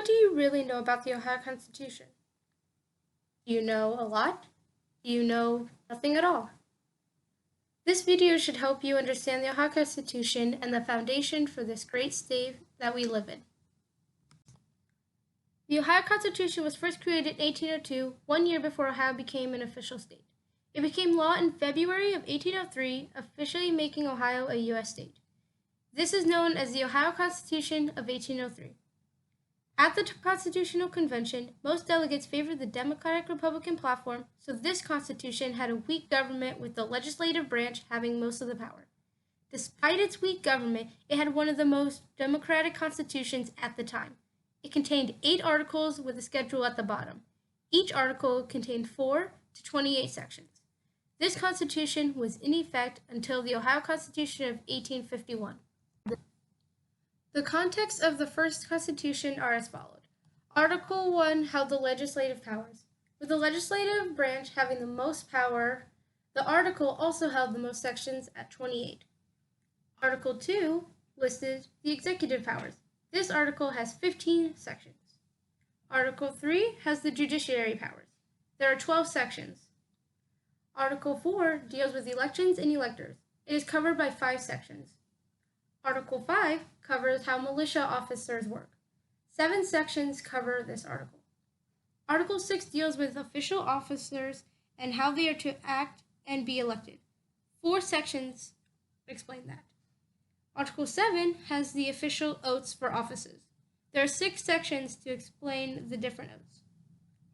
What do you really know about the Ohio Constitution? Do you know a lot? Do you know nothing at all? This video should help you understand the Ohio Constitution and the foundation for this great state that we live in. The Ohio Constitution was first created in 1802, 1 year before Ohio became an official state. It became law in February of 1803, officially making Ohio a U.S. state. This is known as the Ohio Constitution of 1803. At the Constitutional Convention, most delegates favored the Democratic-Republican platform, so this constitution had a weak government with the legislative branch having most of the power. Despite its weak government, it had one of the most democratic constitutions at the time. It contained 8 articles with a schedule at the bottom. Each article contained 4 to 28 sections. This constitution was in effect until the Ohio Constitution of 1851. The context of the first constitution are as followed. Article 1 held the legislative powers. With the legislative branch having the most power, the article also held the most sections at 28. Article 2 listed the executive powers. This article has 15 sections. Article 3 has the judiciary powers. There are 12 sections. Article 4 deals with elections and electors. It is covered by 5 sections. Article 5 covers how militia officers work. 7 sections cover this article. Article 6 deals with official officers and how they are to act and be elected. 4 sections explain that. Article 7 has the official oaths for offices. There are 6 sections to explain the different oaths.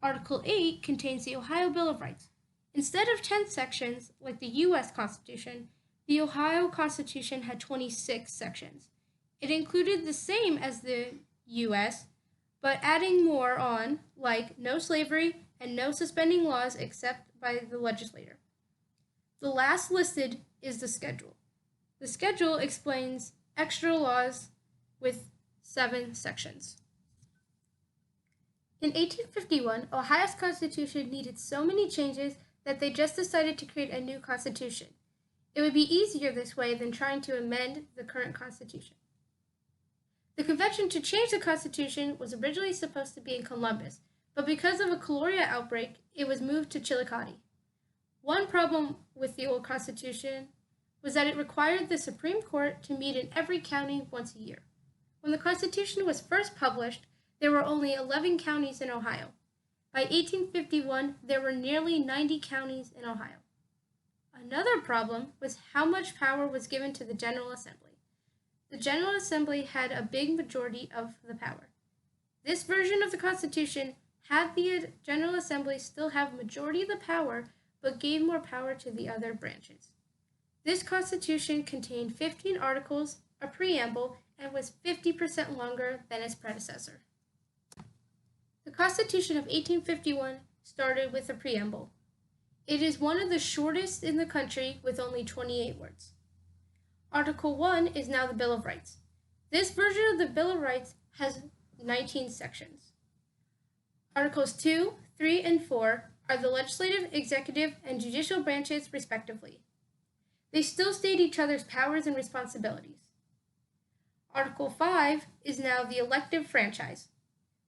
Article 8 contains the Ohio Bill of Rights. Instead of 10 sections, like the U.S. Constitution, the Ohio Constitution had 26 sections. It included the same as the U.S., but adding more on, like no slavery and no suspending laws except by the legislature. The last listed is the schedule. The schedule explains extra laws with 7 sections. In 1851, Ohio's constitution needed so many changes that they just decided to create a new constitution. It would be easier this way than trying to amend the current constitution. The convention to change the constitution was originally supposed to be in Columbus, but because of a cholera outbreak, it was moved to Chillicothe. One problem with the old constitution was that it required the Supreme Court to meet in every county once a year. When the Constitution was first published, there were only 11 counties in Ohio. By 1851, there were nearly 90 counties in Ohio. Another problem was how much power was given to the General Assembly. The General Assembly had a big majority of the power. This version of the Constitution had the General Assembly still have majority of the power, but gave more power to the other branches. This Constitution contained 15 articles, a preamble, and was 50% longer than its predecessor. The Constitution of 1851 started with a preamble. It is one of the shortest in the country with only 28 words. Article 1 is now the Bill of Rights. This version of the Bill of Rights has 19 sections. Articles 2, 3, and 4 are the legislative, executive, and judicial branches, respectively. They still state each other's powers and responsibilities. Article 5 is now the elective franchise,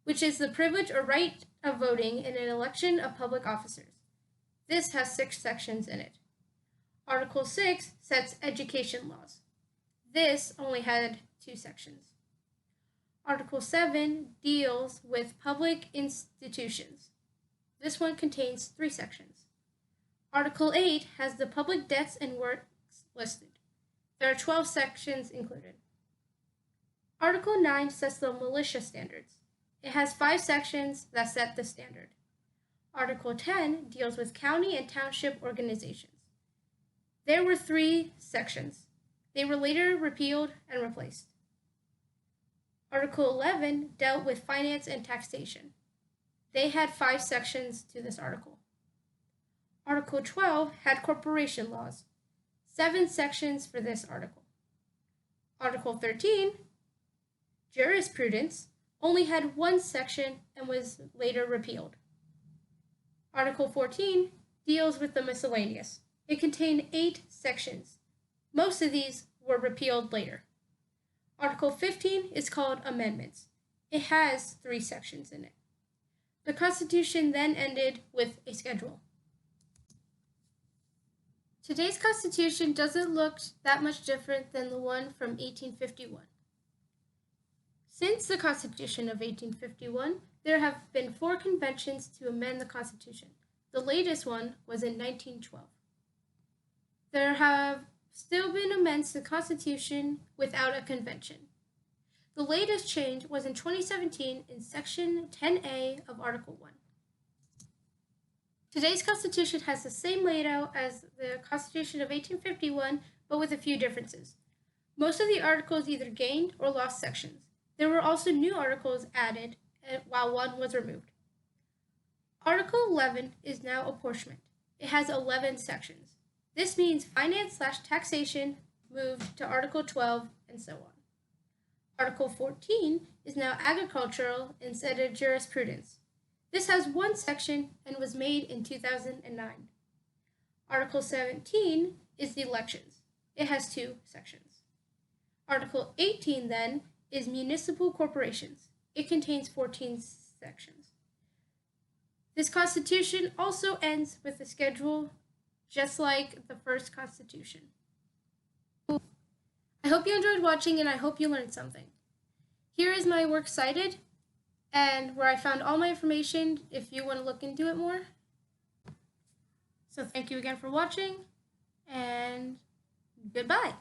which is the privilege or right of voting in an election of public officers. This has 6 sections in it. Article 6 sets education laws. This only had 2 sections. Article 7 deals with public institutions. This one contains 3 sections. Article 8 has the public debts and works listed. There are 12 sections included. Article 9 sets the militia standards. It has 5 sections that set the standard. Article 10 deals with county and township organizations. There were 3 sections. They were later repealed and replaced. Article 11 dealt with finance and taxation. They had 5 sections to this article. Article 12 had corporation laws. 7 sections for this article. Article 13, jurisprudence, only had 1 section and was later repealed. Article 14 deals with the miscellaneous. It contained 8 sections. Most of these were repealed later. Article 15 is called amendments. It has 3 sections in it. The Constitution then ended with a schedule. Today's Constitution doesn't look that much different than the one from 1851. Since the Constitution of 1851, there have been 4 conventions to amend the Constitution. The latest one was in 1912. There have still been amendments to the Constitution without a convention. The latest change was in 2017 in Section 10A of Article 1. Today's Constitution has the same layout as the Constitution of 1851, but with a few differences. Most of the articles either gained or lost sections. There were also new articles added, while one was removed. Article 11 is now apportionment. It has 11 sections. This means finance/taxation moved to Article 12 and so on. Article 14 is now agricultural instead of jurisprudence. This has 1 section and was made in 2009. Article 17 is the elections. It has 2 sections. Article 18 then is municipal corporations. It contains 14 sections. This Constitution also ends with a schedule, just like the first Constitution. I hope you enjoyed watching and I hope you learned something. Here is my works cited and where I found all my information if you want to look into it more. So thank you again for watching and goodbye.